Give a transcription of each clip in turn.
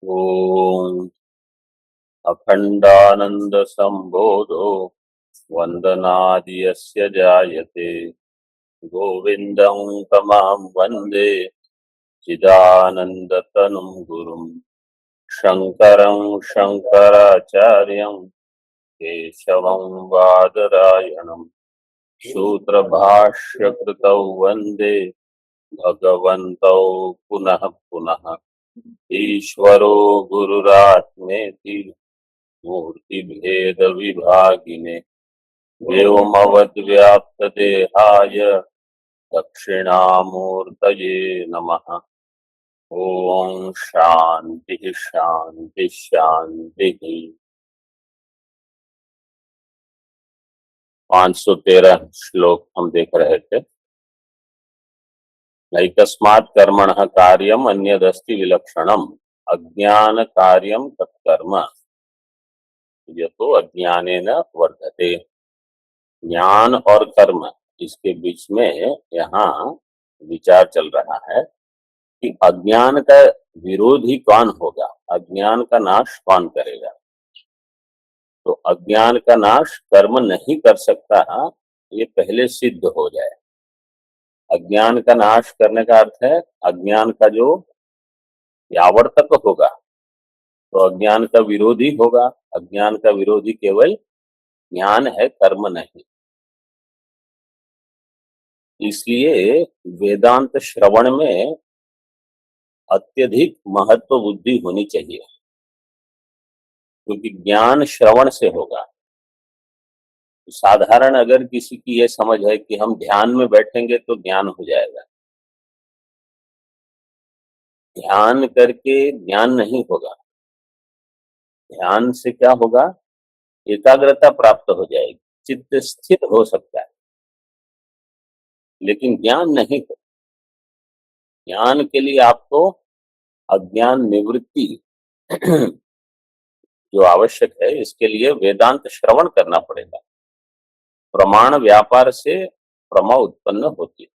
ॐ अखण्डानन्दसम्बोधो वन्दनादि यस्य जायते गोविन्दं तमां वन्दे चिदानन्दतनुं गुरुं शङ्करं शङ्कराचार्यं केशवं बादरायणं सूत्रभाष्यकृतौ वन्दे भगवन्तौ पुनः पुनः ईश्वरो गुरुरात्मेति मूर्तिभेदविभागिने व्योमवद्व्याप्तदेहाय दक्षिणामूर्तये नमः। ओम शांति शांति शांति। 513 श्लोक हम देख रहे थे। नैकस्मात् कर्मणः कार्यम् अन्यदस्ति विलक्षणम् अज्ञान कार्यं तत्कर्म यतो अज्ञानेन वर्धते। ज्ञान और कर्म इसके बीच में यहाँ विचार चल रहा है कि अज्ञान का विरोधी कौन होगा, अज्ञान का नाश कौन करेगा। तो अज्ञान का नाश कर्म नहीं कर सकता, ये पहले सिद्ध हो जाए। अज्ञान का नाश करने का अर्थ है अज्ञान का जो व्यावर्तक होगा, तो अज्ञान का विरोधी होगा। अज्ञान का विरोधी केवल ज्ञान है, कर्म नहीं। इसलिए वेदांत श्रवण में अत्यधिक महत्व बुद्धि होनी चाहिए, क्योंकि ज्ञान श्रवण से होगा। साधारण अगर किसी की ये समझ है कि हम ध्यान में बैठेंगे तो ज्ञान हो जाएगा, ध्यान करके ज्ञान नहीं होगा। ध्यान से क्या होगा, एकाग्रता प्राप्त हो जाएगी, चित्त स्थिर हो सकता है, लेकिन ज्ञान नहीं हो। ज्ञान के लिए आपको अज्ञान निवृत्ति जो आवश्यक है, इसके लिए वेदांत श्रवण करना पड़ेगा। प्रमाण व्यापार से प्रमा उत्पन्न होती है।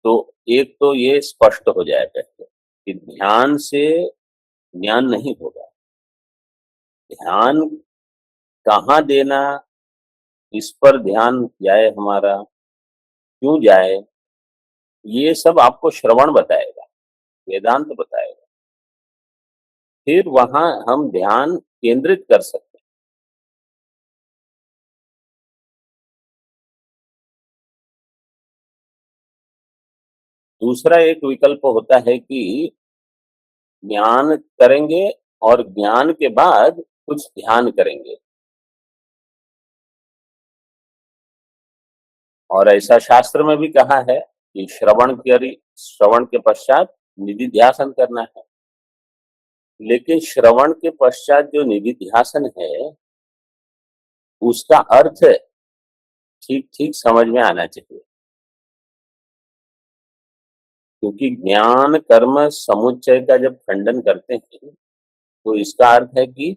तो एक तो ये स्पष्ट हो जाए पहले कि ध्यान से ज्ञान नहीं होगा। ध्यान कहाँ देना, इस पर ध्यान जाए हमारा, क्यों जाए, ये सब आपको श्रवण बताएगा, वेदांत बताएगा। फिर वहां हम ध्यान केंद्रित कर सकते हैं। दूसरा एक विकल्प होता है कि ज्ञान करेंगे और ज्ञान के बाद कुछ ध्यान करेंगे, और ऐसा शास्त्र में भी कहा है कि श्रवण के पश्चात निधिध्यासन करना है। लेकिन श्रवण के पश्चात जो निधिध्यासन है, उसका अर्थ ठीक ठीक समझ में आना चाहिए। क्योंकि ज्ञान कर्म समुच्चय का जब खंडन करते हैं, तो इसका अर्थ है कि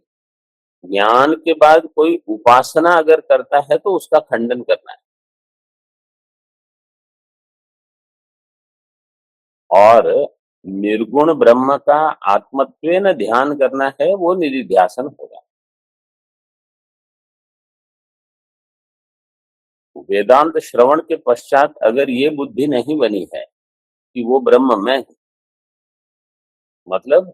ज्ञान के बाद कोई उपासना अगर करता है तो उसका खंडन करना है। और निर्गुण ब्रह्म का आत्मत्वेन ध्यान करना है, वो निधिध्यासन होगा। वेदांत श्रवण के पश्चात अगर ये बुद्धि नहीं बनी है कि वो ब्रह्म मैं हूं, मतलब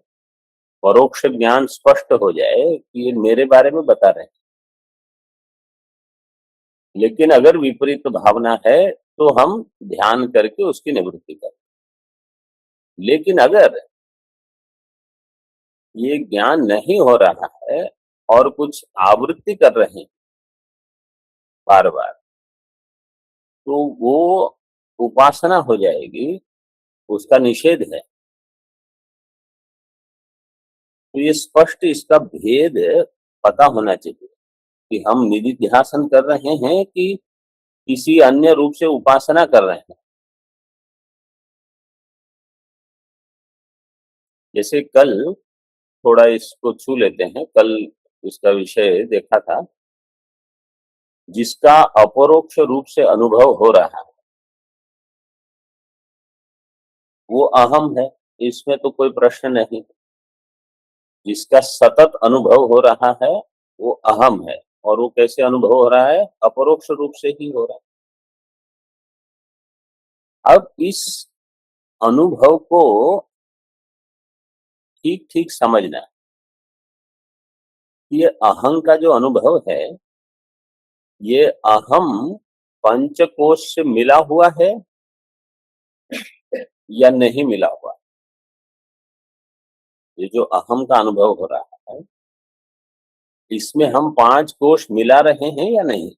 परोक्ष ज्ञान स्पष्ट हो जाए कि ये मेरे बारे में बता रहे हैं, लेकिन अगर विपरीत भावना है तो हम ध्यान करके उसकी निवृत्ति करें। लेकिन अगर ये ज्ञान नहीं हो रहा है और कुछ आवृत्ति कर रहे हैं बार बार, तो वो उपासना हो जाएगी, उसका निषेध है। तो ये स्पष्ट इसका भेद पता होना चाहिए कि हम निधिध्यासन कर रहे हैं कि किसी अन्य रूप से उपासना कर रहे हैं। जैसे कल थोड़ा इसको छू लेते हैं, कल इसका विषय देखा था, जिसका अपरोक्ष रूप से अनुभव हो रहा है, वो अहम है, इसमें तो कोई प्रश्न नहीं। जिसका सतत अनुभव हो रहा है वो अहम है, और वो कैसे अनुभव हो रहा है? अपरोक्ष रूप से ही हो रहा है। अब इस अनुभव को ठीक ठीक समझना, ये अहम का जो अनुभव है, ये अहम पंचकोश से मिला हुआ है या नहीं मिला हुआ? ये जो अहम का अनुभव हो रहा है, इसमें हम पांच कोश मिला रहे हैं या नहीं?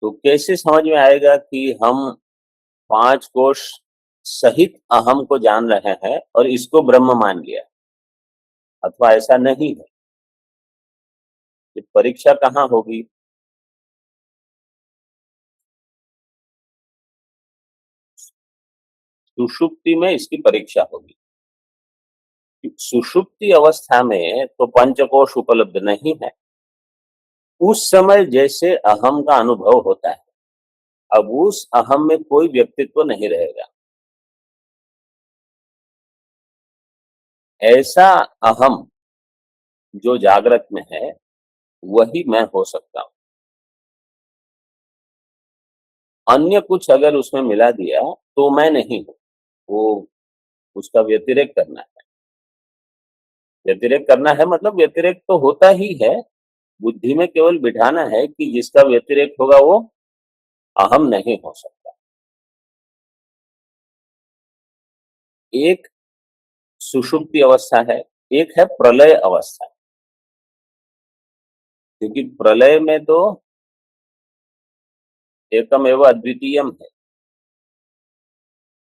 तो कैसे समझ में आएगा कि हम पांच कोश सहित अहम को जान रहे हैं और इसको ब्रह्म मान लिया, अथवा ऐसा नहीं है? ये परीक्षा कहाँ होगी? सुषुप्ति में इसकी परीक्षा होगी। सुषुप्ति अवस्था में तो पंचकोश उपलब्ध नहीं है। उस समय जैसे अहम का अनुभव होता है, अब उस अहम में कोई व्यक्तित्व नहीं रहेगा। ऐसा अहम जो जागृत में है वही मैं हो सकता हूं। अन्य कुछ अगर उसमें मिला दिया तो मैं नहीं हूं। वो उसका व्यतिरेक करना है। व्यतिरेक करना है मतलब व्यतिरेक तो होता ही है, बुद्धि में केवल बिठाना है कि जिसका व्यतिरेक होगा वो अहम नहीं हो सकता। एक सुषुप्ति अवस्था है, एक है प्रलय अवस्था। क्योंकि प्रलय में तो एकम एवं अद्वितीयम है,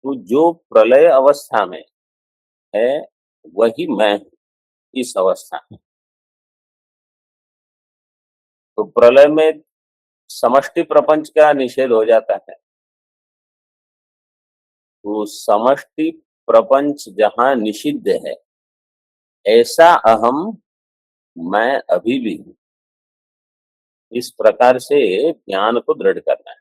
तो जो प्रलय अवस्था में है वही मैं हूं इस अवस्था में। तो प्रलय में समष्टि प्रपंच का निषेध हो जाता है। तो समष्टि प्रपंच जहां निषिद्ध है, ऐसा अहम मैं अभी भी हूं। इस प्रकार से ज्ञान को दृढ़ करना है।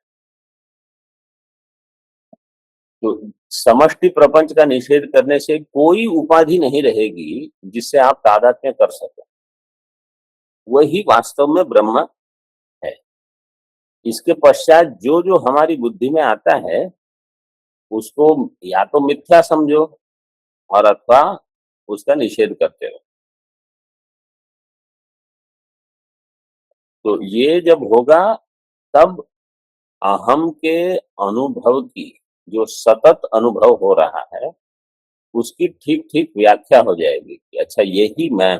तो समष्टि प्रपंच का निषेध करने से कोई उपाधि नहीं रहेगी जिससे आप तादात्म्य कर सके। वही वास्तव में ब्रह्म है। इसके पश्चात जो जो हमारी बुद्धि में आता है उसको या तो मिथ्या समझो और अथवा उसका निषेध करते रहो। तो ये जब होगा तब अहम के अनुभव की, जो सतत अनुभव हो रहा है, उसकी ठीक ठीक व्याख्या हो जाएगी कि अच्छा यही मैं,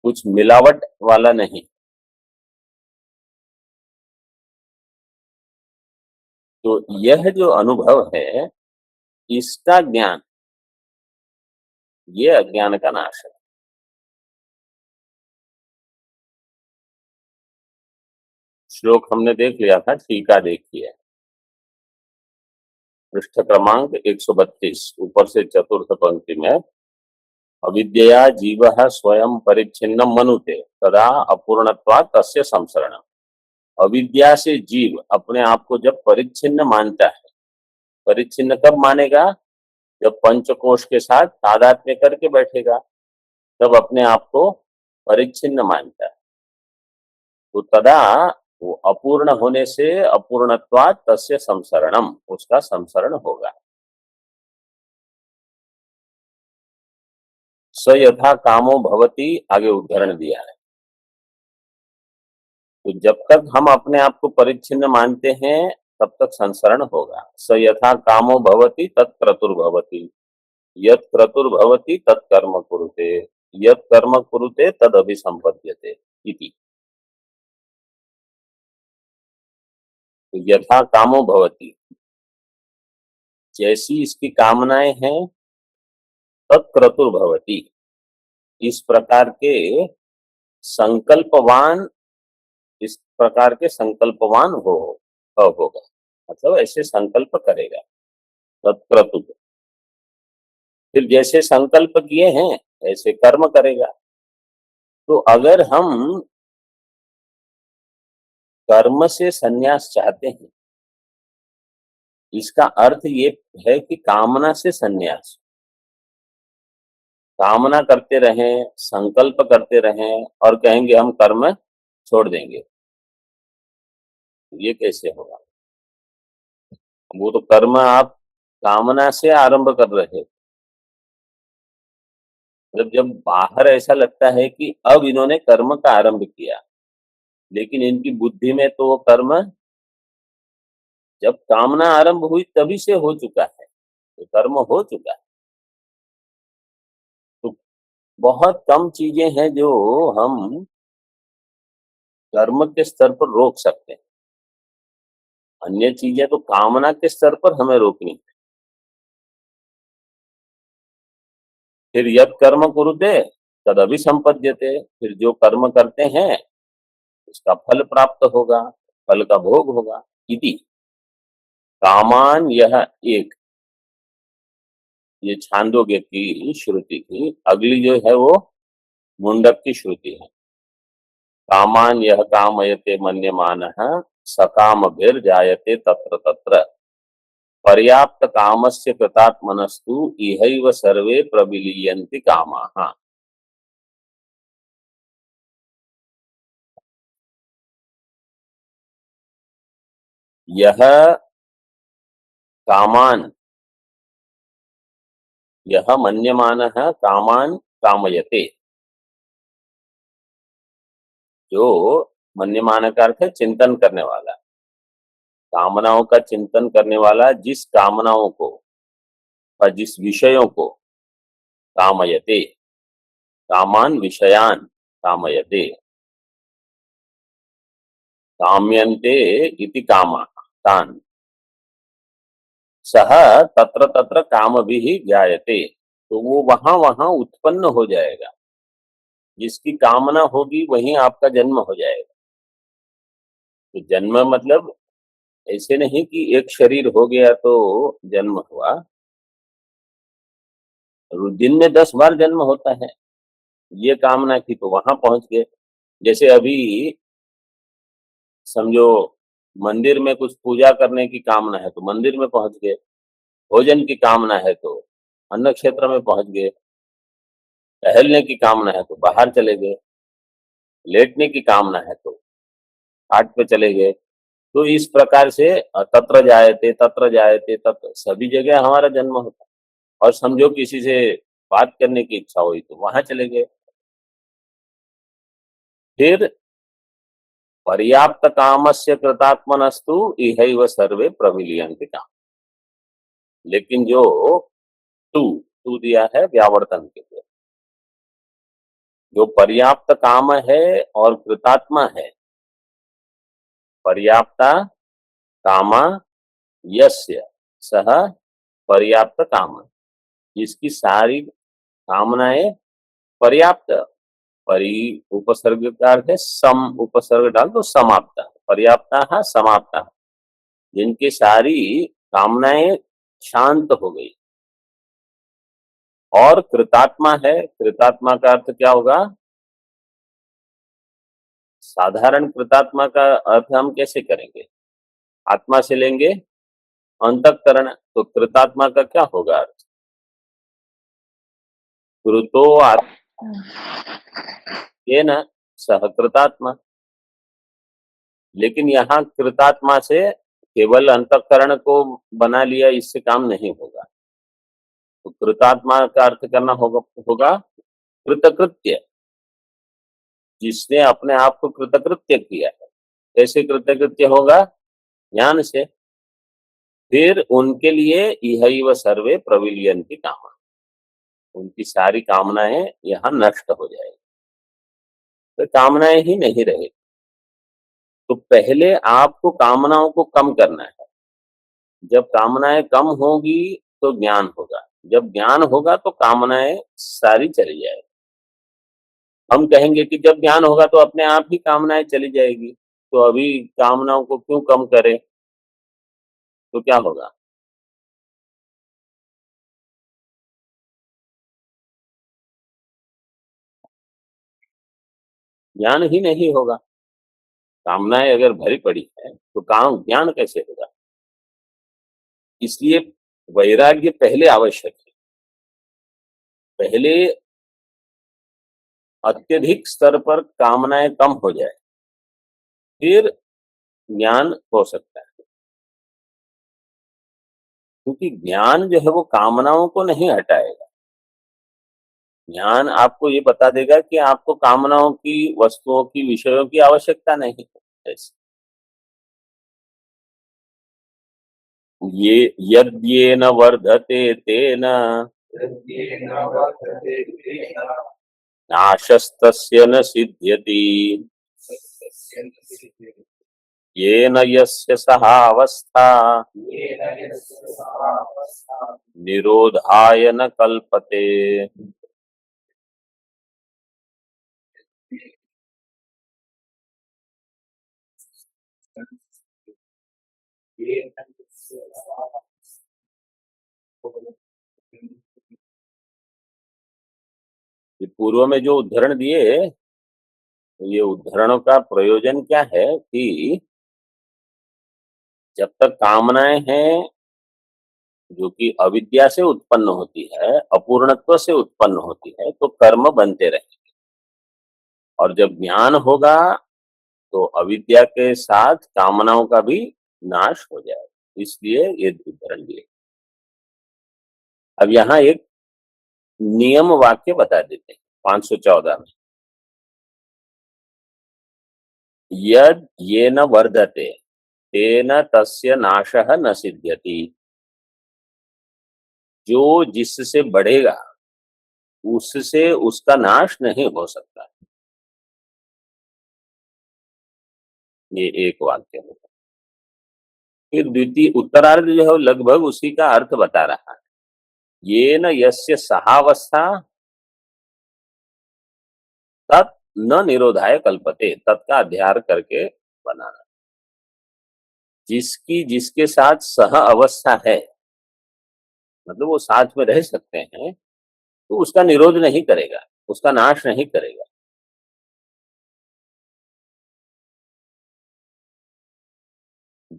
कुछ मिलावट वाला नहीं। तो यह जो अनुभव है, इसका ज्ञान, ये अज्ञान का नाश है। श्लोक हमने देख लिया था, टीका देखिए, पृष्ठ क्रमांक 132, ऊपर से चतुर्थ पंक्ति में, अविद्यया जीवः स्वयं परिच्छिन्नम मनुते तदा अपूर्णत्वात् तस्य संसरणम्। अविद्या से जीव अपने आप को जब परिच्छिन्न मानता है, परिच्छिन्न कब मानेगा? जब पंचकोश के साथ तादात्म्य करके बैठेगा, तब अपने आप को परिच्छिन्न मानता है। तो तदा वो अपूर्ण होने से अपूर्णत्वात् तस्य संसरणम, उसका संसरण होगा। स यथा कामो भवति, आगे उदाहरण दिया है। तो जब तक हम अपने आप को परिच्छिन्न मानते हैं तब तक संसरण होगा। स यथा कामो भवति तत्क्रतुर्भवति, यत् क्रतुर्भवति तत्कर्म कुरुते, यत् कर्म कुरुते तद अभिसंपद्यते इति। तो यथा कामो भवति, जैसी इसकी कामनाएं हैं, तत्क्रतुर्भवति, इस प्रकार के संकल्पवान, इस प्रकार के संकल्पवान होगा, मतलब ऐसे संकल्प करेगा, तत्क्रतु। फिर जैसे संकल्प किए हैं ऐसे कर्म करेगा। तो अगर हम कर्म से संन्यास चाहते हैं, इसका अर्थ ये है कि कामना से संन्यास। कामना करते रहें, संकल्प करते रहें और कहेंगे हम कर्म छोड़ देंगे, ये कैसे होगा? वो तो कर्म आप कामना से आरंभ कर रहे, मतलब जब बाहर ऐसा लगता है कि अब इन्होंने कर्म का आरंभ किया, लेकिन इनकी बुद्धि में तो वो कर्म जब कामना आरंभ हुई तभी से हो चुका है, तो कर्म हो चुका है। तो बहुत कम चीजें हैं जो हम कर्म के स्तर पर रोक सकते हैं, अन्य चीजें तो कामना के स्तर पर हमें रोकनी है। फिर यत् कर्म कुरुते तदभि संपद्यते, फिर जो कर्म करते हैं उसका फल प्राप्त होगा, फल का भोग होगा। इति कामान यह एक, ये छांदोग्य की श्रुति थी। अगली जो है वो मुंडक की श्रुति है। कामान यह कामयते मन्यमानः सकामभिर् जायते तत्र तत्र पर्याप्त कामस्य कृतात्मनस्तु इहैव सर्वे प्रविलीयन्ति कामाः। यह कामान, यह मन्यमानः कामान कामयते, जो मन्यमान का अर्थ है चिंतन करने वाला, कामनाओं का चिंतन करने वाला जिस कामनाओं को और जिस विषयों को कामयते, कामान विषयान कामयते, काम्यन्ते इति कामा तान सह तत्र तत्र काम भी ही जायते, तो वो वहां वहां उत्पन्न हो जाएगा, जिसकी कामना होगी वहीं आपका जन्म हो जाएगा। तो जन्म मतलब ऐसे नहीं कि एक शरीर हो गया तो जन्म हुआ, दिन में 10 बार जन्म होता है। ये कामना की तो वहां पहुंच गए। जैसे अभी समझो मंदिर में कुछ पूजा करने की कामना है तो मंदिर में पहुंच गए, भोजन की कामना है तो अन्न क्षेत्र में पहुंच गए, टहलने की कामना है तो बाहर चले गए, लेटने की कामना है तो घाट पे चले गए। तो इस प्रकार से तत्र जायते तत्र सभी जगह हमारा जन्म होता है। और समझो किसी से बात करने की इच्छा हुई तो वहां चले गए। फिर पर्याप्त कामस्य कृतात्मनस्तु इहैव सर्वे प्रविलीयन्ति काम। लेकिन जो तू तू दिया है व्यावर्तन के लिए, जो पर्याप्त काम है और कृतात्मा है, पर्याप्ता कामा यस्य सह पर्याप्त काम, जिसकी सारी कामनाएं पर्याप्त, परि उपसर्ग का अर्थ है सम, उपसर्ग डाल तो समाप्त, पर्याप्ता समाप्ता, जिनकी सारी कामनाएं शांत हो गई। और कृतात्मा है, कृतात्मा का अर्थ क्या होगा? साधारण कृतात्मा का अर्थ हम कैसे करेंगे? आत्मा से लेंगे अंतःकरण, तो कृतात्मा का क्या होगा अर्थ? कृतो ये न सह कृतात्मा। लेकिन यहाँ कृतात्मा से केवल अंतःकरण को बना लिया, इससे काम नहीं होगा। तो कृतात्मा का अर्थ करना होगा कृतकृत्य, जिसने अपने आप को कृतकृत्य किया है। कैसे कृतकृत्य होगा? ज्ञान से। फिर उनके लिए इहैव सर्वे प्रविलीयन्ति कामा, उनकी सारी कामनाएं यहाँ नष्ट हो जाएगी, तो कामनाएं ही नहीं रहेगी। तो पहले आपको कामनाओं को कम करना है। जब कामनाएं कम होगी तो ज्ञान होगा, जब ज्ञान होगा तो कामनाएं सारी चली जाएगी। हम कहेंगे कि जब ज्ञान होगा तो अपने आप ही कामनाएं चली जाएगी, तो अभी कामनाओं को क्यों कम करें? तो क्या होगा? ज्ञान ही नहीं होगा। कामनाएं अगर भरी पड़ी है तो काम ज्ञान कैसे होगा? इसलिए वैराग्य पहले आवश्यक है। पहले अत्यधिक स्तर पर कामनाएं कम हो जाए, फिर ज्ञान हो सकता है। क्योंकि ज्ञान जो है वो कामनाओं को नहीं हटाएगा। ज्ञान आपको ये बता देगा कि आपको कामनाओं की, वस्तुओं की, विषयों की आवश्यकता नहीं है। ऐसे ये यद्येन वर्धते तेन नाशस्तस्य न सिद्ध्यति, येन यस्य सहावस्था निरोधाय न कल्पते। ये पूर्व में जो उदाहरण दिए, ये उदाहरणों का प्रयोजन क्या है कि जब तक कामनाएं हैं जो कि अविद्या से उत्पन्न होती है, अपूर्णत्व से उत्पन्न होती है, तो कर्म बनते रहेंगे। और जब ज्ञान होगा तो अविद्या के साथ कामनाओं का भी नाश हो जाएगा। इसलिए ये उदाहरण दिए। अब यहाँ एक नियम वाक्य बता देते हैं 514 में। यद ये न वर्धते तेन तस्य नाशः न सिद्ध्यति। जो जिससे बढ़ेगा उससे उसका नाश नहीं हो सकता। ये एक वाक्य है। फिर द्वितीय उत्तरार्ध जो है लगभग उसी का अर्थ बता रहा है। ये न यस्य सहावस्था तत् न निरोधाय कल्पते। तत् का अध्यार करके बनाना। जिसकी जिसके साथ सह अवस्था है, मतलब वो साथ में रह सकते हैं, तो उसका निरोध नहीं करेगा, उसका नाश नहीं करेगा।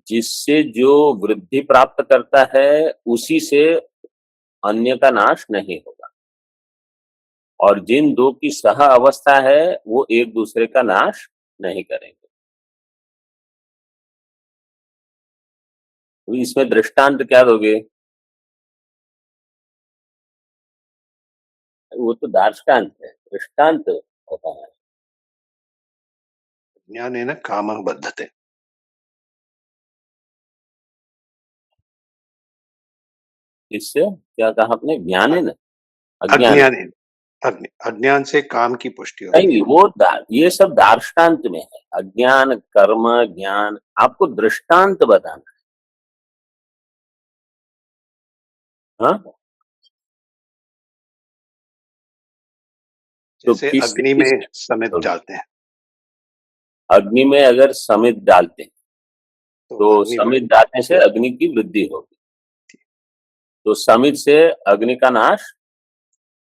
जिससे जो वृद्धि प्राप्त करता है उसी से अन्य का नाश नहीं होगा। और जिन दो की सह अवस्था है वो एक दूसरे का नाश नहीं करेंगे। तो इसमें दृष्टांत क्या दोगे? वो तो दार्ष्टान्त है, दृष्टांत होता है। ज्ञानेन कामः बद्धते। इससे क्या कहा आपने? ज्ञान है ना, अज्ञान। अज्ञानेन अज्ञान से काम की पुष्टि होती नहीं, है। वो ये सब दार्ष्टान्त में है। अज्ञान, कर्म, ज्ञान, आपको दृष्टांत बताना है। हाँ, तो जैसे किस अग्नि किस में समित डालते हैं अग्नि में अगर समित डालते हैं तो तो अग्नि समित डालने से अग्नि की वृद्धि होगी। तो समित से अग्नि का नाश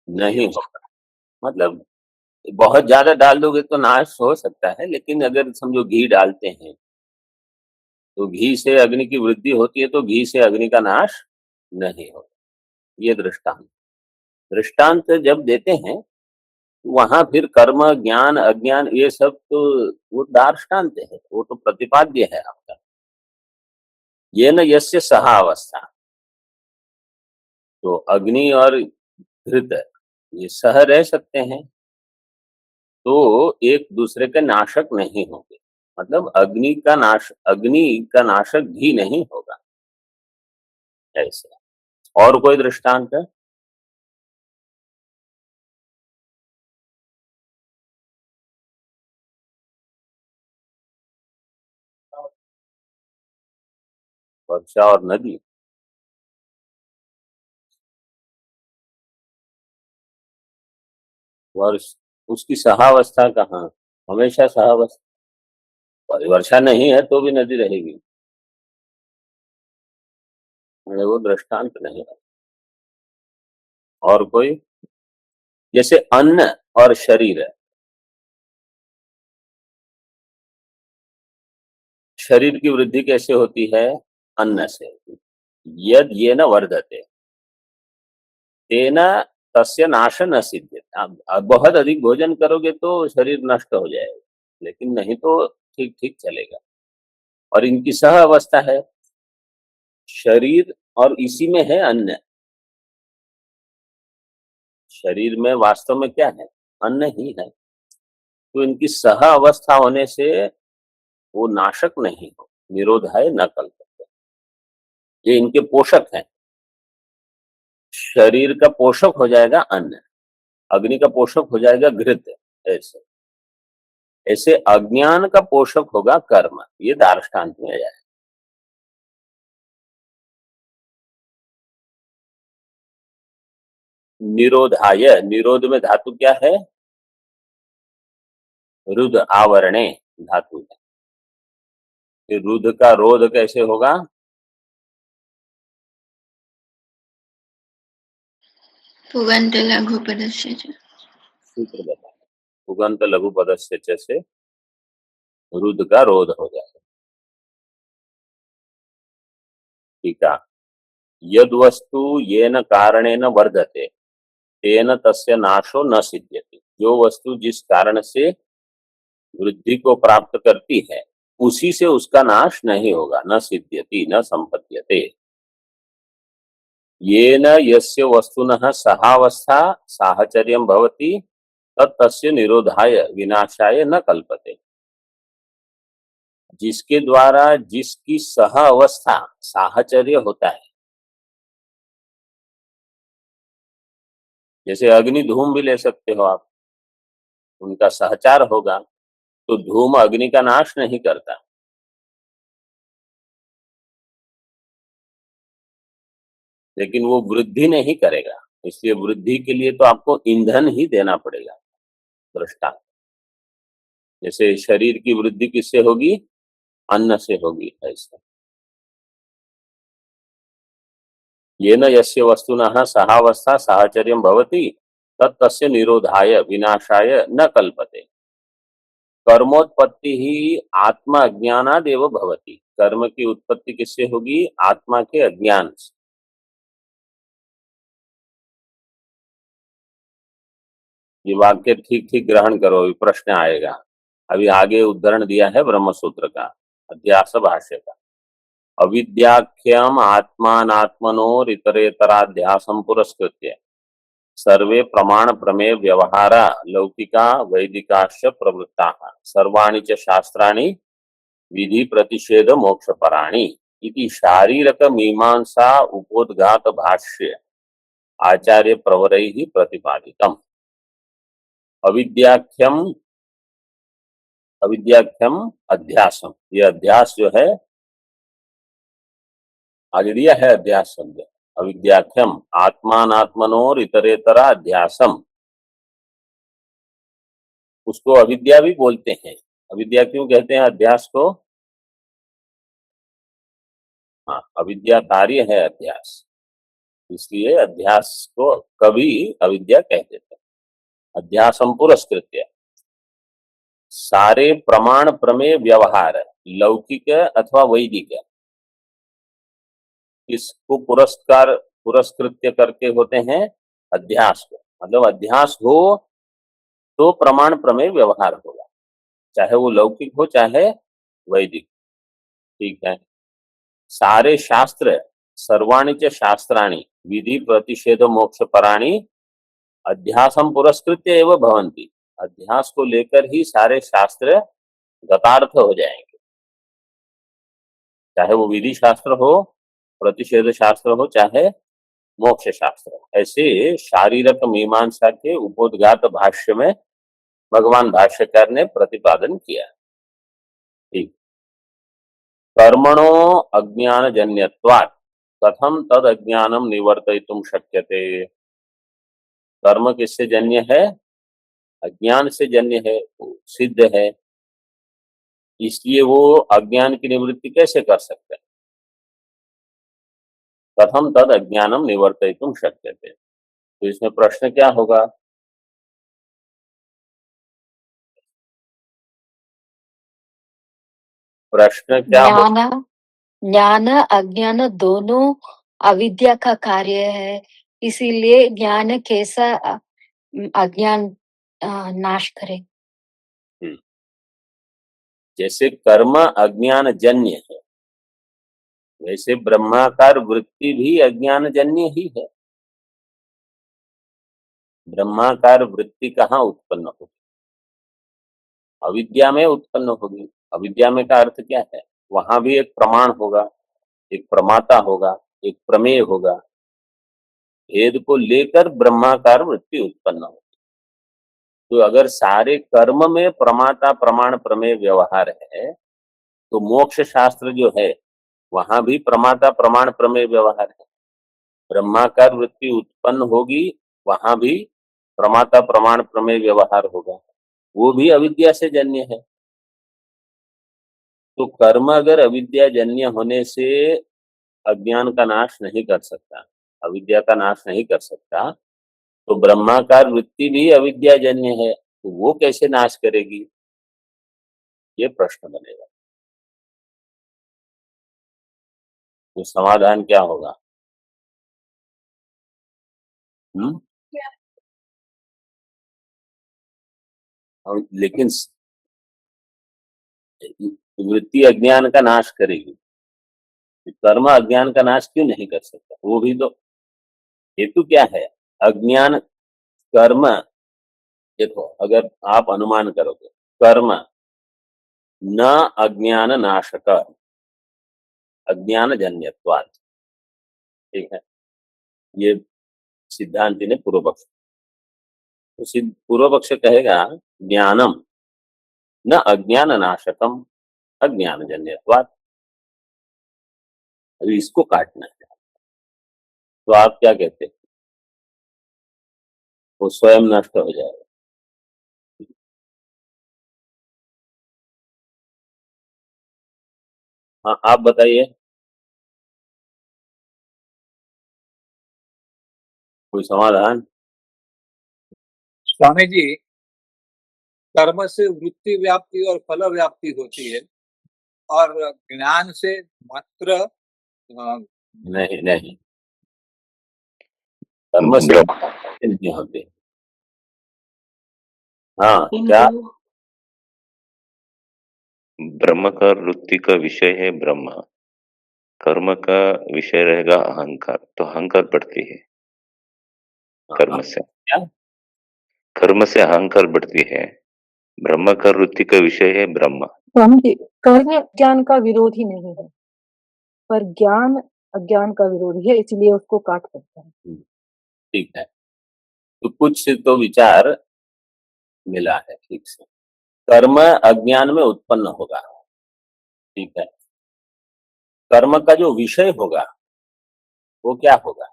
नहीं नहीं हो सकता। होगा। मतलब बहुत ज्यादा डाल दोगे तो नाश हो सकता है, लेकिन अगर समझो घी डालते हैं तो घी से अग्नि की वृद्धि होती है, तो घी से अग्नि का नाश नहीं होगा। ये दृष्टांत। दृष्टांत जब देते हैं वहां फिर कर्म, ज्ञान, अज्ञान ये सब तो वो दार्ष्टान्त है, वो तो प्रतिपाद्य है आपका। ये न यस्य सहा अवस्था। तो अग्नि और घृत ये सह रह सकते हैं, तो एक दूसरे के नाशक नहीं होंगे। मतलब अग्नि का नाशक भी नहीं होगा। ऐसे और कोई दृष्टांत है? वर्षा और नदी। वर्ष उसकी सहावस्था कहाँ? हमेशा सहावस्था। वर्षा नहीं है तो भी नदी रहेगी। वो दृष्टांत नहीं है। और कोई? जैसे अन्न और शरीर है। शरीर की वृद्धि कैसे होती है? अन्न से। यद ये न वर्धते तेन तस्य नाश न सिद्ध्यति। आप बहुत अधिक भोजन करोगे तो शरीर नष्ट हो जाएगा, लेकिन नहीं तो ठीक ठीक चलेगा। और इनकी सह अवस्था है शरीर, और इसी में है अन्न। शरीर में वास्तव में क्या है? अन्न ही है। तो इनकी सह अवस्था होने से वो नाशक नहीं हो, निरोधाय न कल्पते। ये इनके पोषक हैं। शरीर का पोषक हो जाएगा अन्न, अग्नि का पोषक हो जाएगा घृत। ऐसे ऐसे अज्ञान का पोषक होगा कर्म। ये दार्ष्टान्त में आया है। निरोधाय, निरोध में धातु क्या है? रुद्र, आवरणे धातु है। फिर रुद्र का रोध कैसे होगा? पुगंत लघु पदस्य च। सूत्र बता, उगंत लघु पदस्य च से रुद्र का रोध हो जाएगा। ठीक है। यद वस्तु येन कारणेन वर्धते तेन तस्य नाशो न सिद्ध्यति। जो वस्तु जिस कारण से वृद्धि को प्राप्त करती है, उसी से उसका नाश नहीं होगा। न सिद्ध्यति न संपद्यते। येन यस्य वस्तुनः सहावस्था साहचर्यं भवति तत् तस्य निरोधाय विनाशाय न कल्पते। जिसके द्वारा जिसकी सह अवस्था साहचर्य होता है, जैसे अग्नि धूम भी ले सकते हो आप, उनका सहचार होगा तो धूम अग्नि का नाश नहीं करता, लेकिन वो वृद्धि नहीं करेगा। इसलिए वृद्धि के लिए तो आपको ईंधन ही देना पड़ेगा। दृष्टांत, जैसे शरीर की वृद्धि किससे होगी? अन्न से होगी। ऐसा येन यस्य वस्तुनः सहावस्था साहचर्यं भवति तत् तस्य निरोधाय विनाशाय न कल्पते। कर्मोत्पत्ति ही आत्मा अज्ञानादेव भवति। कर्म की उत्पत्ति किससे होगी? आत्मा के अज्ञान से। ये वाक्य ठीक ठीक ग्रहण करो, ये प्रश्न आएगा। अभी आगे उद्धरण दिया है ब्रह्मसूत्र का, अध्यास भाष्य का। अविद्याख्यम आत्मानात्मनोर इतरेतराध्यासम पुरस्कृत्य सर्वे प्रमाण प्रमेय व्यवहारा लौकिका वैदिकाश्च प्रवृत्ताः सर्वाणि च शास्त्राणि विधि प्रतिषेध मोक्षपराणि इति शारीरक मीमांसा उपोद्घात भाष्य आचार्य प्रवरैः प्रतिपादितम्। अविद्याख्यम, अविद्याख्यम अध्यासम, ये अध्यास जो है आगे दिया है अध्यास शब्द। अविद्याख्यम आत्मानात्मनोर इतरेतरा अध्यासम, उसको अविद्या भी बोलते हैं। अविद्या क्यों कहते हैं अध्यास को? हाँ, अविद्या कार्य है अध्यास, इसलिए अध्यास को कभी अविद्या कह देते हैं। अध्यासम पुरस्कृत्य सारे प्रमाण प्रमेय व्यवहार लौकिक अथवा वैदिक इसको पुरस्कृत्य करके होते हैं अध्यास को। मतलब अध्यास हो तो प्रमाण प्रमेय व्यवहार होगा, चाहे वो लौकिक हो चाहे वैदिक। ठीक है। सारे शास्त्र सर्वाणि च शास्त्राणि विधि प्रतिषेध मोक्ष पराणि अध्यासम पुरस्कृत्य एवं भवन्ति। अध्यास को लेकर ही सारे शास्त्र गतार्थ हो जाएंगे, चाहे वो विधि शास्त्र हो, प्रतिषेध शास्त्र हो, चाहे मोक्ष शास्त्र। ऐसे शारीरक मीमांसा के उपोद्घात भाष्य में भगवान भाष्यकार ने प्रतिपादन किया। ठीक। कर्मणो अज्ञान जन्यत्वात् कथम तद अज्ञानम निवर्तयितुम शक्यते। कर्म किससे जन्य है? अज्ञान से जन्य है, सिद्ध है। इसलिए वो अज्ञान की निवृत्ति कैसे कर सकते हैं? कथम तद अज्ञानम निवर्तयितुम शक्यते। तो इसमें प्रश्न क्या होगा? प्रश्न क्या हो? ज्ञान ज्ञान अज्ञान दोनों अविद्या का कार्य है, इसीलिए ज्ञान कैसा अज्ञान नाश करे। जैसे कर्म अज्ञान जन्य है, वैसे ब्रह्माकार वृत्ति भी अज्ञान जन्य ही है। ब्रह्माकार वृत्ति कहाँ उत्पन्न होगी? अविद्या में उत्पन्न होगी। अविद्या में का अर्थ क्या है? वहां भी एक प्रमाण होगा, एक प्रमाता होगा, एक प्रमेय होगा। भेद को लेकर ब्रह्माकार वृत्ति उत्पन्न होगी। तो अगर सारे कर्म में प्रमाता प्रमाण प्रमेय व्यवहार है, तो मोक्ष शास्त्र जो है वहां भी प्रमाता प्रमाण प्रमेय व्यवहार है। ब्रह्माकार वृत्ति उत्पन्न होगी, वहां भी प्रमाता प्रमाण प्रमेय व्यवहार होगा, वो भी अविद्या से जन्य है। तो कर्म अगर अविद्या जन्य होने से अज्ञान का नाश नहीं कर सकता, अविद्या का नाश नहीं कर सकता, तो ब्रह्माकार वृत्ति भी अविद्या जन्य है, तो वो कैसे नाश करेगी? ये प्रश्न बनेगा। तो समाधान क्या होगा? लेकिन वृत्ति अज्ञान का नाश करेगी, कर्म अज्ञान का नाश क्यों नहीं कर सकता? वो भी तो हेतु क्या है? अज्ञान कर्म, देखो अगर आप अनुमान करोगे कर्म न अज्ञान नाशक अज्ञान जन्यत्वात्, ठीक है, ये सिद्धांति ने पूर्व पक्ष, तो पूर्व पक्ष कहेगा ज्ञानम न अज्ञान नाशकम अज्ञान जन्यत्वात्। अभी इसको काटना है, तो आप क्या कहते हैं? वो स्वयं नष्ट हो जाएगा। हाँ, आप बताइए कोई समाधान। स्वामी जी, कर्म से वृत्ति व्याप्ति और फल व्याप्ति होती है, और ज्ञान से मात्र नहीं नहीं, कर्म से नहीं होते। हाँ, क्या? ब्रह्म का वृत्ति का विषय है ब्रह्म, कर्म का विषय रहेगा अहंकार, तो अहंकार बढ़ती है कर्म से। क्या? कर्म से अहंकार बढ़ती है। ब्रह्म का वृत्ति का विषय है ब्रह्म। कर्म ज्ञान का विरोधी नहीं है, पर ज्ञान अज्ञान का विरोधी है, इसलिए उसको काट सकता है। ठीक है, तो कुछ तो विचार मिला है ठीक से। कर्म अज्ञान में उत्पन्न होगा, ठीक है। कर्म का जो विषय होगा वो क्या होगा?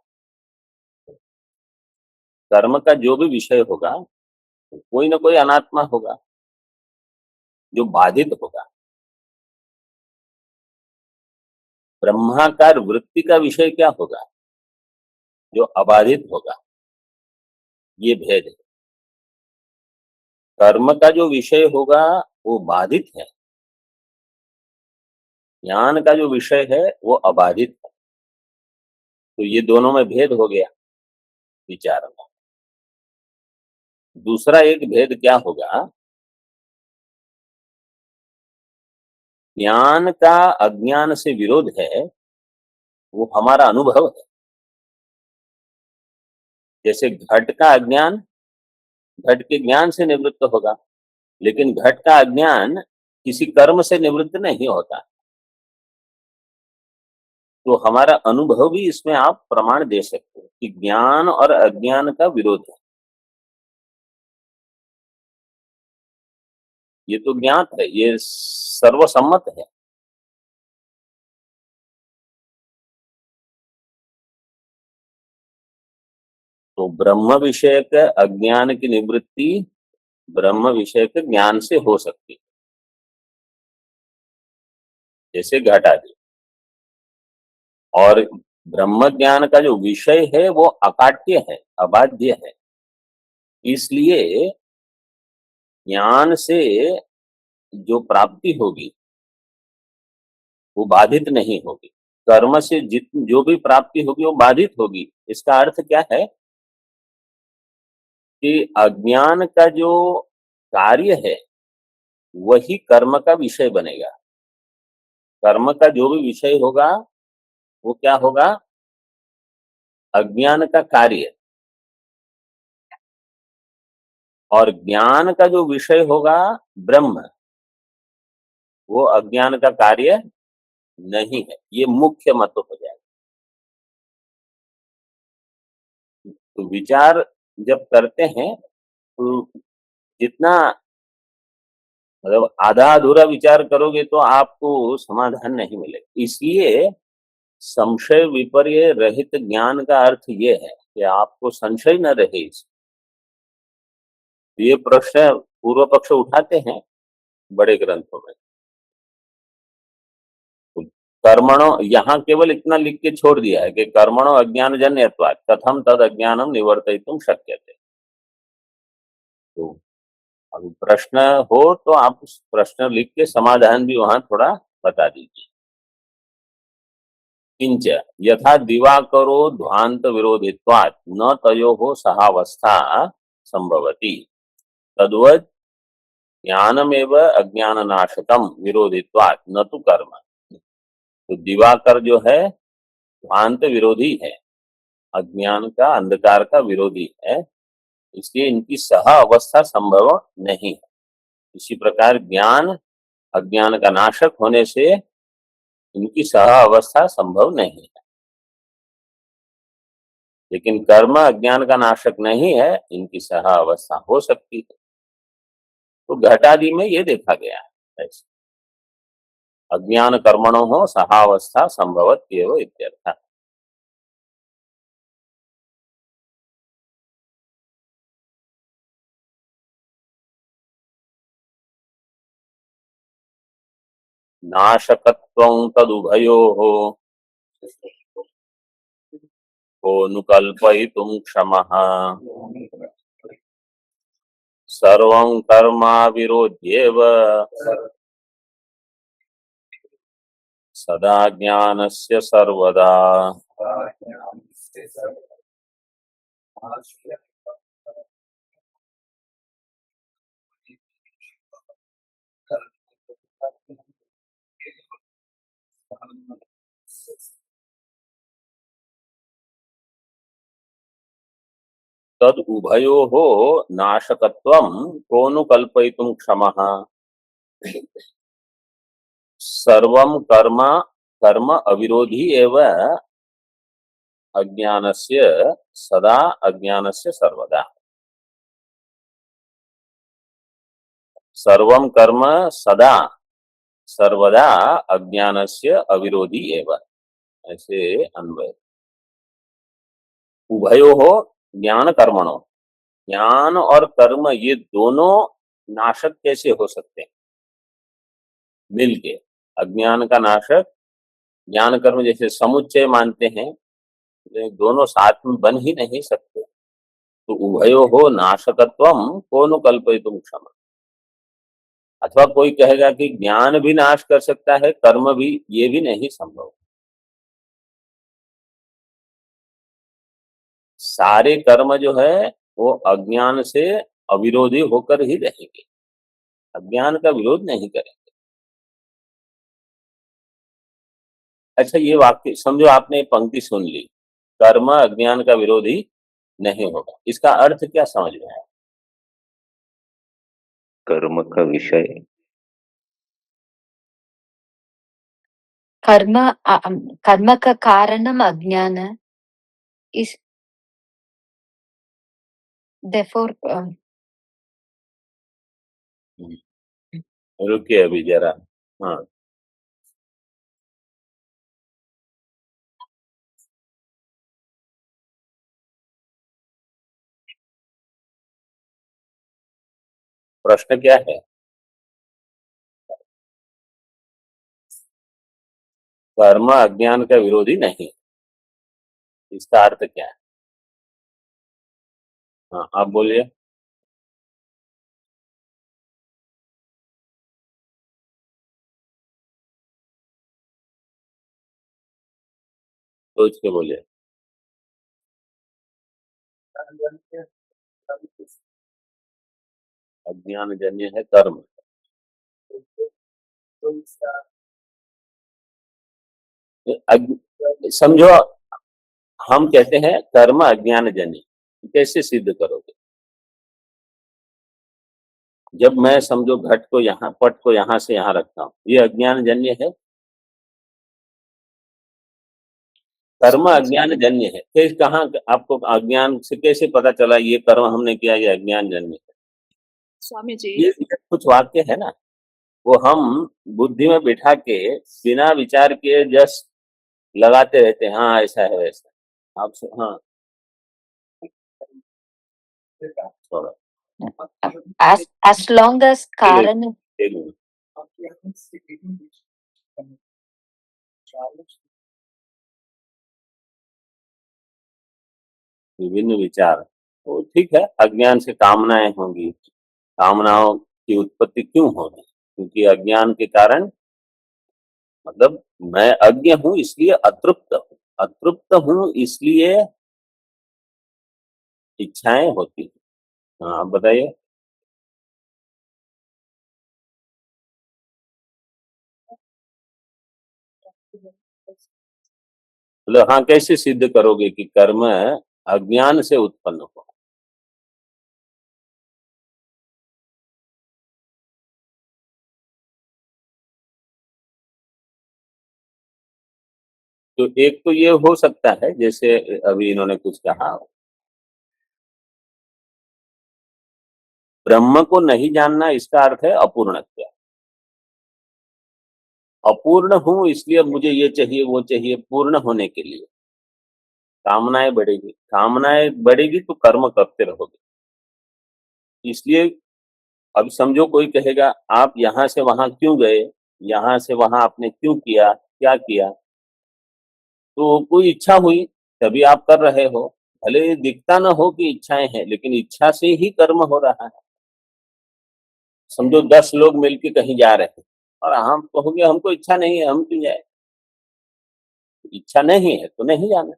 कर्म का जो भी विषय होगा कोई ना कोई अनात्मा होगा जो बाधित होगा। ब्रह्माकार वृत्ति का विषय क्या होगा? जो अबाधित होगा। ये भेद है। कर्म का जो विषय होगा वो बाधित है, ज्ञान का जो विषय है वो अबाधित है। तो ये दोनों में भेद हो गया विचार में। दूसरा एक भेद क्या होगा? ज्ञान का अज्ञान से विरोध है, वो हमारा अनुभव है। जैसे घट का अज्ञान घट के ज्ञान से निवृत्त होगा, लेकिन घट का अज्ञान किसी कर्म से निवृत्त नहीं होता। तो हमारा अनुभव भी इसमें आप प्रमाण दे सकते हो कि ज्ञान और अज्ञान का विरोध है। ये तो ज्ञात है, ये सर्वसम्मत है। तो ब्रह्म विषयक अज्ञान की निवृत्ति ब्रह्म विषयक ज्ञान से हो सकती है, जैसे घट आदि। और ब्रह्म ज्ञान का जो विषय है वो अकाट्य है, अबाध्य है। इसलिए ज्ञान से जो प्राप्ति होगी वो बाधित नहीं होगी। कर्म से जो भी प्राप्ति होगी वो बाधित होगी। इसका अर्थ क्या है कि अज्ञान का जो कार्य है वही कर्म का विषय बनेगा। कर्म का जो भी विषय होगा वो क्या होगा? अज्ञान का कार्य। और ज्ञान का जो विषय होगा ब्रह्म, वो अज्ञान का कार्य नहीं है। ये मुख्य मत हो जाएगा। तो विचार जब करते हैं तो जितना मतलब आधा अधूरा विचार करोगे तो आपको समाधान नहीं मिलेगा। इसलिए संशय विपर्य रहित ज्ञान का अर्थ ये है कि आपको संशय न रहे। ये प्रश्न पूर्व पक्ष उठाते हैं बड़े ग्रंथों में। तो कर्मणो, यहाँ केवल इतना लिख के छोड़ दिया है कि कर्मणो अज्ञान जन्यत्वात् कथम तद अज्ञानम निवर्तयितुम शक्यते। तो अभी प्रश्न हो तो आप उस प्रश्न लिख के समाधान भी वहां थोड़ा बता दीजिए। किंच यथा दिवाकरो ध्वांत विरोधित्वात् न तयोः सहावस्था संभवति तद्वत् ज्ञानमेव अज्ञाननाशकम विरोधित्वात् न तो कर्म। तो दिवाकर जो है ध्वांत विरोधी है, अज्ञान का अंधकार का विरोधी है, इसलिए इनकी सह अवस्था संभव नहीं है। इसी प्रकार ज्ञान अज्ञान का नाशक होने से इनकी सह अवस्था संभव नहीं है। लेकिन कर्म अज्ञान का नाशक नहीं है, इनकी सह अवस्था हो सकती है। तो घटादि में ये देखा गया है ऐसे। अज्ञान कर्मणो हो सहावस्था संभवत एव इत्यर्थ। नाशकत्वं तदुभयोः कोऽनुकल्पयितुं क्षमः सर्वं कर्माविरोध्येव सदा ज्ञानस्य सर्वदा। तद उभयोः नाशकत्वं कोऽनुकल्पयितुं क्षमः सर्वं कर्म कर्म अविरोधी एव अज्ञानस्य सदा अज्ञानस्य सर्वदा। सर्वं कर्म सदा सर्वदा अज्ञानस्य अविरोधी एव, ऐसे अन्वय। उभयोः ज्ञान कर्मणो, ज्ञान और कर्म ये दोनों नाशक कैसे हो सकते हैं मिलके? अज्ञान का नाशक ज्ञान कर्म जैसे समुच्चय मानते हैं, दोनों साथ में बन ही नहीं सकते। तो उभयोः नाशकत्वं कोऽनुकल्पयितुं क्षमः। अथवा कोई कहेगा कि ज्ञान भी नाश कर सकता है, कर्म भी, ये भी नहीं संभव। सारे कर्म जो है वो अज्ञान से अविरोधी होकर ही रहेंगे, अज्ञान का विरोध नहीं करेंगे। अच्छा, ये वाक्य समझो, आपने पंक्ति सुन ली, कर्म अज्ञान का विरोधी नहीं होगा, इसका अर्थ क्या समझ में आया? कर्म का विषय कर्म का कारणम अज्ञान इस therefore रुकिए अभी जरा। हाँ, प्रश्न क्या है? कर्म अज्ञान का विरोधी नहीं, इसका अर्थ क्या है? हाँ, आप बोलिए। सोच के बोले। अज्ञान जन्य है कर्म। समझो, हम कहते हैं कर्म अज्ञान जन्य, कैसे सिद्ध करोगे? जब मैं समझो घट को यहाँ, पट को यहाँ से यहाँ रखता हूँ, ये अज्ञान जन्य है? कर्म अज्ञान जन्य है। कैसे, कहाँ आपको अज्ञान से कैसे पता चला ये कर्म हमने किया, ये अज्ञान जन्य है? स्वामी जी, ये कुछ वाक्य है ना, वो हम बुद्धि में बिठा के बिना विचार किए जस्ट लगाते रहते हैं, हाँ ऐसा है वैसा। आप हाँ थोड़ा as long as कारण एक मिनट। विभिन्न विचार, तो ठीक है, अज्ञान से कामनाएं होंगी। कामनाओं की उत्पत्ति क्यों होगी? क्योंकि अज्ञान के कारण, मतलब मैं अज्ञ हूं इसलिए अतृप्त हूं, अतृप्त हूं इसलिए इच्छाएं होती हैं। हाँ आप बताइए। मतलब हाँ, कैसे सिद्ध करोगे कि कर्म अज्ञान से उत्पन्न हो? तो एक तो ये हो सकता है, जैसे अभी इन्होंने कुछ कहा, ब्रह्म को नहीं जानना, इसका अर्थ है अपूर्णत्व। अपूर्ण हूं इसलिए मुझे ये चाहिए वो चाहिए, पूर्ण होने के लिए कामनाएं बढ़ेगी, कामनाएं बढ़ेगी तो कर्म करते रहोगे। इसलिए अब समझो कोई कहेगा आप यहां से वहां क्यों गए, यहां से वहां आपने क्यों किया, क्या किया? तो कोई इच्छा हुई तभी आप कर रहे हो, भले दिखता ना हो कि इच्छाएं हैं, लेकिन इच्छा से ही कर्म हो रहा है। समझो 10 लोग मिलके कहीं जा रहे हैं और हम कहोगे हमको इच्छा नहीं है, हम क्यों जाए? इच्छा नहीं है तो नहीं जाना,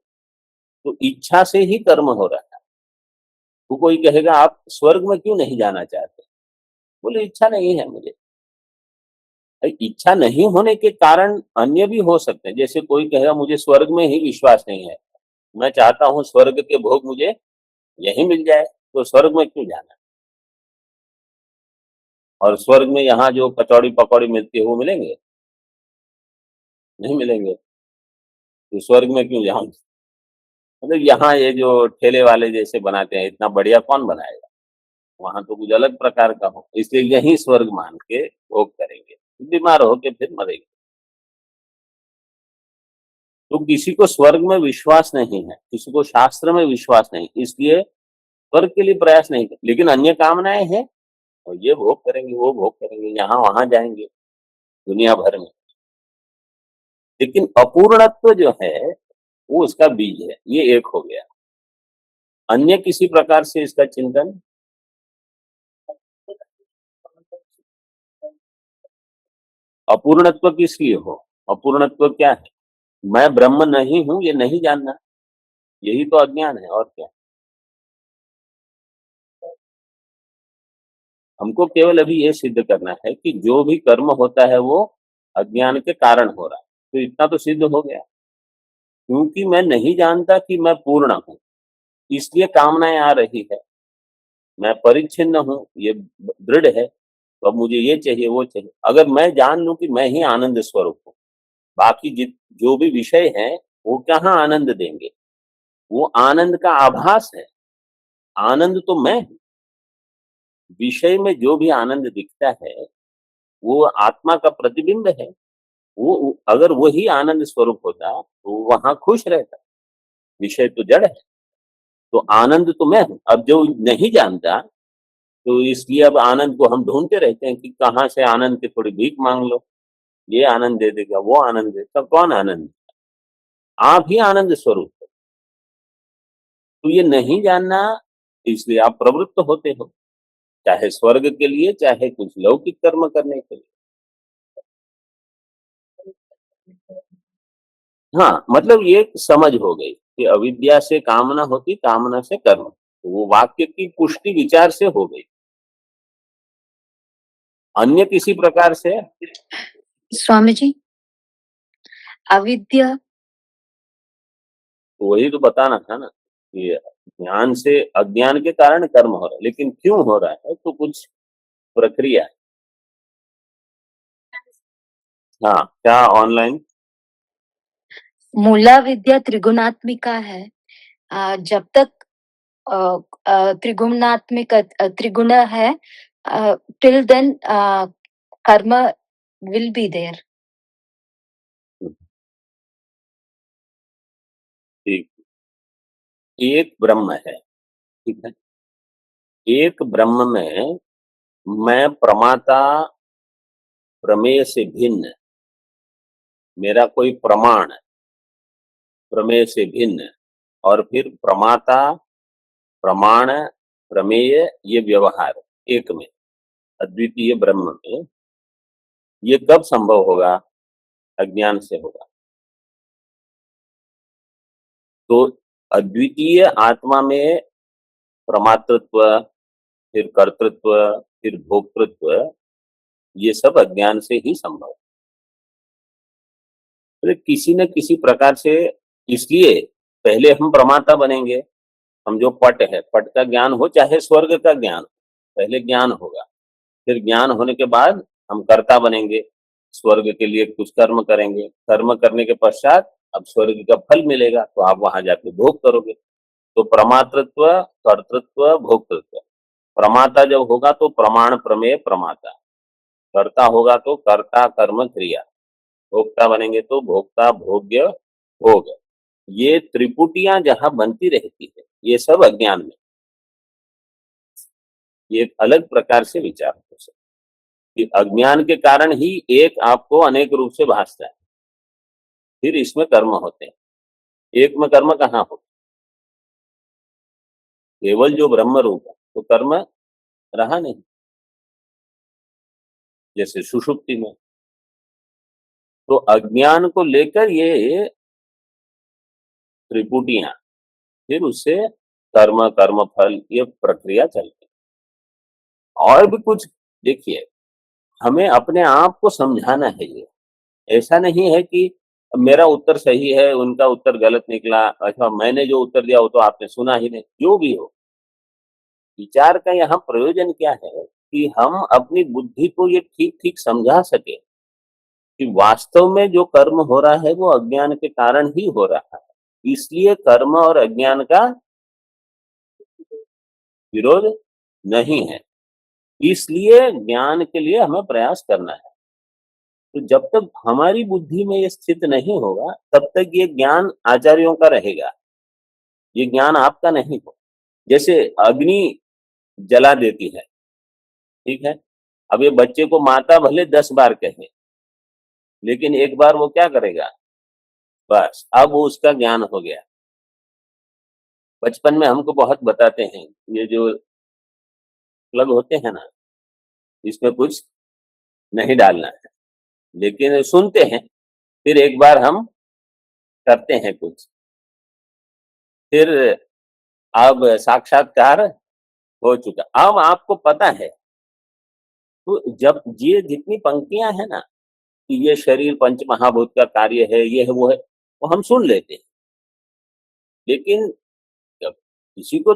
तो इच्छा से ही कर्म हो रहा है। तो कोई कहेगा आप स्वर्ग में क्यों नहीं जाना चाहते? बोले इच्छा नहीं है मुझे। इच्छा नहीं होने के कारण अन्य भी हो सकते हैं। जैसे कोई कहेगा मुझे स्वर्ग में ही विश्वास नहीं है, मैं चाहता हूं स्वर्ग के भोग मुझे यहीं मिल जाए, तो स्वर्ग में क्यों जाना? और स्वर्ग में यहाँ जो कचौड़ी पकौड़ी मिलती है वो मिलेंगे? नहीं मिलेंगे, तो स्वर्ग में क्यों जाऊं? मतलब यहाँ ये जो ठेले वाले जैसे बनाते हैं, इतना बढ़िया कौन बनाएगा? वहां तो कुछ अलग प्रकार का हो, इसलिए यही स्वर्ग मान के भोग करेंगे, बीमार होके फिर मरेंगे। तो किसी को स्वर्ग में विश्वास नहीं है, किसी को शास्त्र में विश्वास नहीं, इसलिए स्वर्ग के लिए प्रयास नहीं करते, लेकिन अन्य कामनाएं हैं, और ये भोग करेंगे वो भोग करेंगे, यहाँ वहां जाएंगे दुनिया भर में। लेकिन अपूर्णत्व जो है वो उसका बीज है, ये एक हो गया। अन्य किसी प्रकार से इसका चिंतन, अपूर्णत्व किस लिए हो? अपूर्णत्व क्या है? मैं ब्रह्म नहीं हूं ये नहीं जानना, यही तो अज्ञान है, और क्या? हमको केवल अभी ये सिद्ध करना है कि जो भी कर्म होता है वो अज्ञान के कारण हो रहा है, तो इतना तो सिद्ध हो गया। क्योंकि मैं नहीं जानता कि मैं पूर्ण हूं, इसलिए कामनाएं आ रही है। मैं परिच्छिन्न हूं ये दृढ़ है, तो अब मुझे ये चाहिए वो चाहिए। अगर मैं जान लूं कि मैं ही आनंद स्वरूप हूं, बाकी जो भी विषय हैं वो कहाँ आनंद देंगे? वो आनंद का आभास है, आनंद तो मैं हूं। विषय में जो भी आनंद दिखता है वो आत्मा का प्रतिबिंब है। वो अगर वही आनंद स्वरूप होता तो वहां खुश रहता। विषय तो जड़ है, तो आनंद तो मैं हूं। अब जो नहीं जानता, तो इसलिए अब आनंद को हम ढूंढते रहते हैं कि कहाँ से आनंद की थोड़ी भीख मांग लो, ये आनंद दे देगा वो आनंद दे, तब कौन आनंद? आप ही आनंद स्वरूप हो। तो ये नहीं जानना, इसलिए आप प्रवृत्त होते हो, चाहे स्वर्ग के लिए चाहे कुछ लौकिक कर्म करने के लिए। हाँ, मतलब ये एक समझ हो गई कि अविद्या से कामना होती, कामना से कर्म। तो वो वाक्य की पुष्टि विचार से हो गई, अन्य किसी प्रकार से। स्वामी जी, अविद्या वही तो बताना था ना कि ज्ञान से, अज्ञान के कारण कर्म हो रहा है, लेकिन क्यों हो रहा है, तो कुछ प्रक्रिया है। हाँ, क्या ऑनलाइन? मूला विद्या त्रिगुणात्मिका है। जब तक अ, त्रिगुणात्मिक त्रिगुण है, टिल देन कर्म विल बी देयर। ठीक, एक ब्रह्म है, ठीक है। एक ब्रह्म में मैं प्रमाता, प्रमेय से भिन्न, मेरा कोई प्रमाण प्रमेय से भिन्न, और फिर प्रमाता, प्रमाण, प्रमेय, ये व्यवहार एक में, अद्वितीय ब्रह्म में, ये कब संभव होगा? अज्ञान से होगा। तो अद्वितीय आत्मा में प्रमातृत्व, फिर कर्तृत्व, फिर भोक्तृत्व, ये सब अज्ञान से ही संभव है। तो किसी न किसी प्रकार से, इसलिए पहले हम प्रमाता बनेंगे। हम जो पट है, पट का ज्ञान हो चाहे स्वर्ग का ज्ञान, पहले ज्ञान होगा, फिर ज्ञान होने के बाद हम कर्ता बनेंगे, स्वर्ग के लिए कुछ कर्म करेंगे, कर्म करने के पश्चात अब स्वर्ग का फल मिलेगा, तो आप वहां जाके भोग करोगे। तो प्रमातृत्व, कर्तृत्व, भोक्तृत्व। प्रमाता जब होगा तो प्रमाण, प्रमेय, प्रमाता। कर्ता होगा तो कर्ता, कर्म, क्रिया। भोक्ता बनेंगे तो भोक्ता, भोग्य, भोग। ये त्रिपुटियां जहां बनती रहती है, ये सब अज्ञान में, ये एक अलग प्रकार से विचार हो सकता है कि अज्ञान के कारण ही एक आपको अनेक रूप से भासता है, फिर इसमें कर्म होते हैं। एक में कर्म कहाँ हो? केवल जो ब्रह्म रूप है तो कर्म रहा नहीं, जैसे सुषुप्ति में। तो अज्ञान को लेकर ये त्रिपुटियां, फिर उससे कर्म, कर्म फल, ये प्रक्रिया चलती है। और भी कुछ देखिए, हमें अपने आप को समझाना है। ये ऐसा नहीं है कि मेरा उत्तर सही है, उनका उत्तर गलत निकला, अथवा मैंने जो उत्तर दिया वो तो आपने सुना ही नहीं। जो भी हो, विचार का यहाँ प्रयोजन क्या है कि हम अपनी बुद्धि को ये ठीक ठीक समझा सके कि वास्तव में जो कर्म हो रहा है वो अज्ञान के कारण ही हो रहा है। इसलिए कर्म और अज्ञान का विरोध नहीं है, इसलिए ज्ञान के लिए हमें प्रयास करना है। तो जब तक हमारी बुद्धि में ये स्थित नहीं होगा, तब तक ये ज्ञान आचार्यों का रहेगा, ये ज्ञान आपका नहीं हो। जैसे अग्नि जला देती है, ठीक है। अब ये बच्चे को माता भले 10 बार कहे, लेकिन एक बार वो क्या करेगा, बस अब वो उसका ज्ञान हो गया। बचपन में हमको बहुत बताते हैं, ये जो प्लग होते हैं ना, इसमें कुछ नहीं डालना है, लेकिन सुनते हैं, फिर एक बार हम करते हैं कुछ, फिर अब साक्षात्कार हो चुका, अब आपको पता है। तो जब ये जितनी पंक्तियां हैं ना कि ये शरीर पंच महाभूत का कार्य है, ये है, वो है, वो हम सुन लेते हैं। लेकिन जब किसी को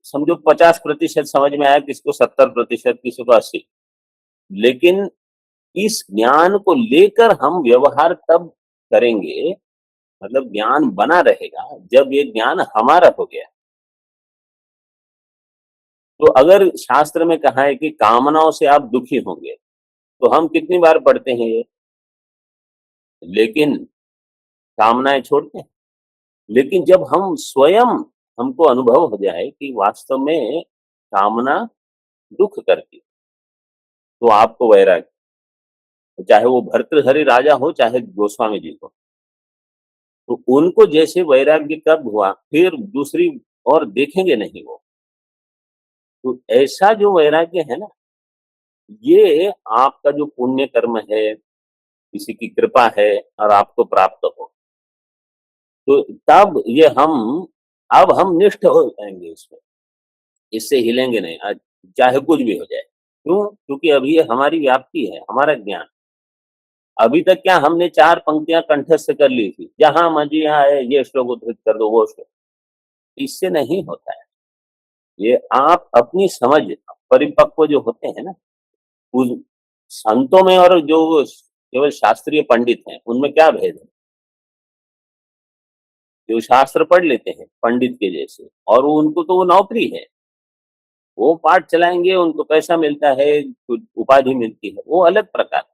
समझो 50% समझ में आया, किसी को 70%, किसी को 80, लेकिन इस ज्ञान को लेकर हम व्यवहार तब करेंगे, मतलब ज्ञान बना रहेगा जब ये ज्ञान हमारा हो गया। तो अगर शास्त्र में कहा है कि कामनाओं से आप दुखी होंगे, तो हम कितनी बार पढ़ते हैं ये, लेकिन कामनाएं छोड़ते हैं। लेकिन जब हम स्वयं, हमको अनुभव हो जाए कि वास्तव में कामना दुख करती, तो आपको वैराग्य, चाहे वो भर्तृहरि राजा हो चाहे गोस्वामी जी हो, तो उनको जैसे वैराग्य कब हुआ, फिर दूसरी और देखेंगे नहीं वो। तो ऐसा जो वैराग्य है ना, ये आपका जो पुण्य कर्म है, किसी की कृपा है और आपको प्राप्त हो। तो तब ये अब हम निष्ठ हो जाएंगे इसमें, इससे हिलेंगे नहीं, आज चाहे कुछ भी हो जाए। क्यों? क्योंकि अभी ये हमारी व्याप्ति है, हमारा ज्ञान। अभी तक क्या हमने 4 पंक्तियां कंठस्थ कर ली थी, जहां मर्जी यहाँ है ये श्लोक उद्धृत कर दो, वो श्लोक, इससे नहीं होता है। ये आप अपनी समझ, परिपक्व जो होते हैं ना, उस संतों में और जो केवल शास्त्रीय पंडित हैं, उनमें क्या भेद है? जो शास्त्र पढ़ लेते हैं पंडित के जैसे, और उनको तो वो नौकरी है, वो पाठ चलाएंगे, उनको पैसा मिलता है, कुछ उपाधि मिलती है, वो अलग प्रकार।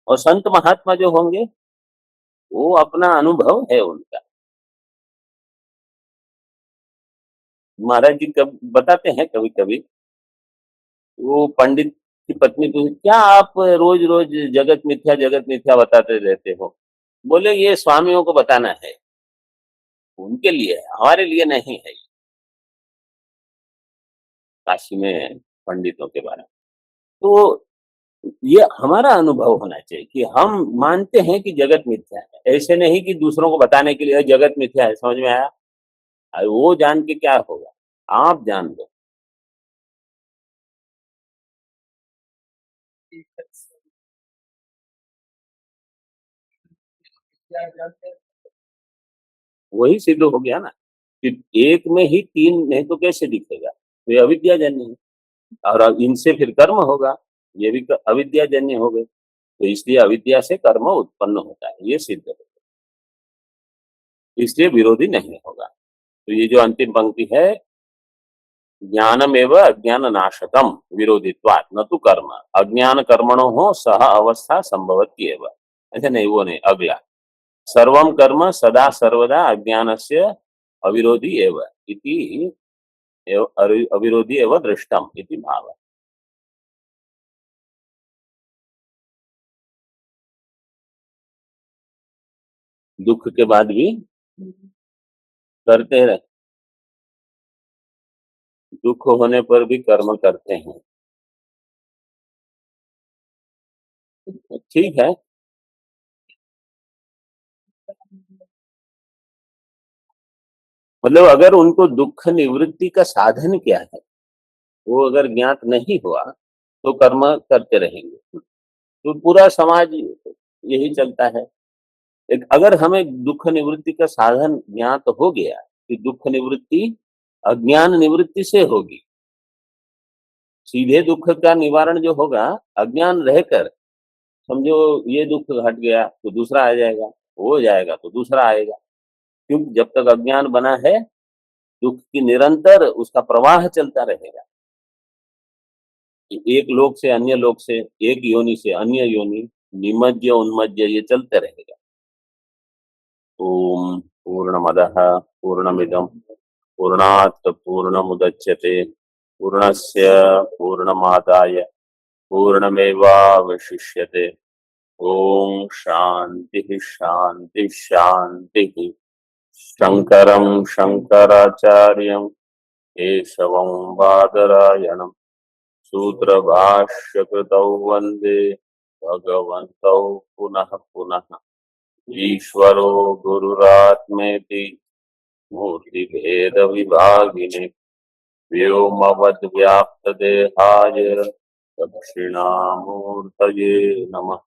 और संत महात्मा जो होंगे, वो अपना अनुभव है उनका। महाराज जी कब बताते हैं, कभी कभी वो पंडित की पत्नी पूछी, क्या आप रोज रोज जगत मिथ्या बताते रहते हो? बोले ये स्वामियों को बताना है, उनके लिए है, हमारे लिए नहीं है। काशी में पंडितों के बारे में तो ये हमारा अनुभव होना चाहिए कि हम मानते हैं कि जगत मिथ्या है, ऐसे नहीं कि दूसरों को बताने के लिए जगत मिथ्या है। समझ में आया? और वो जान के क्या होगा, आप जान लो। वही सिद्ध हो गया ना कि एक में ही 3 नहीं तो कैसे दिखेगा? तो ये अविद्याजन्य है, और अब इनसे फिर कर्म होगा, ये भी अविद्याजन्य हो गए। तो इसलिए अविद्या से कर्म उत्पन्न होता है, ये सिद्ध है, इसलिए विरोधी नहीं होगा। तो ये जो अंतिम पंक्ति है, ज्ञानमेव अज्ञान नाशकम विरोधित्वात् न तो कर्म, अज्ञान कर्मणो हो सह अवस्था संभवती एव। ऐसे नहीं, वो नहीं, अगला, सर्वम कर्म सदा सर्वदा अज्ञानस्य अविरोधी एव इति अविरोधी एव दृष्टम इति भाव। दुख के बाद भी करते रहे, दुख होने पर भी कर्म करते हैं, ठीक है। मतलब अगर उनको दुख निवृत्ति का साधन क्या है, वो अगर ज्ञात नहीं हुआ तो कर्म करते रहेंगे। तो पूरा समाज यही चलता है। एक अगर हमें दुख निवृत्ति का साधन ज्ञात हो गया कि दुख निवृत्ति अज्ञान निवृत्ति से होगी, सीधे दुख का निवारण जो होगा अज्ञान रहकर, समझो ये दुख हट गया तो दूसरा आ जाएगा, हो जाएगा तो दूसरा आएगा। क्योंकि जब तक अज्ञान बना है, दुख की निरंतर उसका प्रवाह चलता रहेगा, कि एक लोक से अन्य लोक से, एक योनि से अन्य योनि, निमज्य उन्मज्य, ये चलते रहेगा। ओम पूर्णमदः पूर्णमिदं पूर्णात् पूर्णमुदच्यते पूर्णस्य पूर्णमादाय पूर्णमेवावशिष्यते। ओम शांति शांति शांति। शंकरं शंकराचार्यं केशवं बादरायणं सूत्रभाष्यकृतौ वन्दे भगवन्तौ पुनः पुनः। ईश्वरो गुरुरात्मेति मूर्तिभेदविभागिने व्योमवद्व्याप्तदेहाय दक्षिणामूर्तये नमः।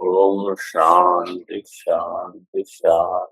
ओम शांति शांति शांति।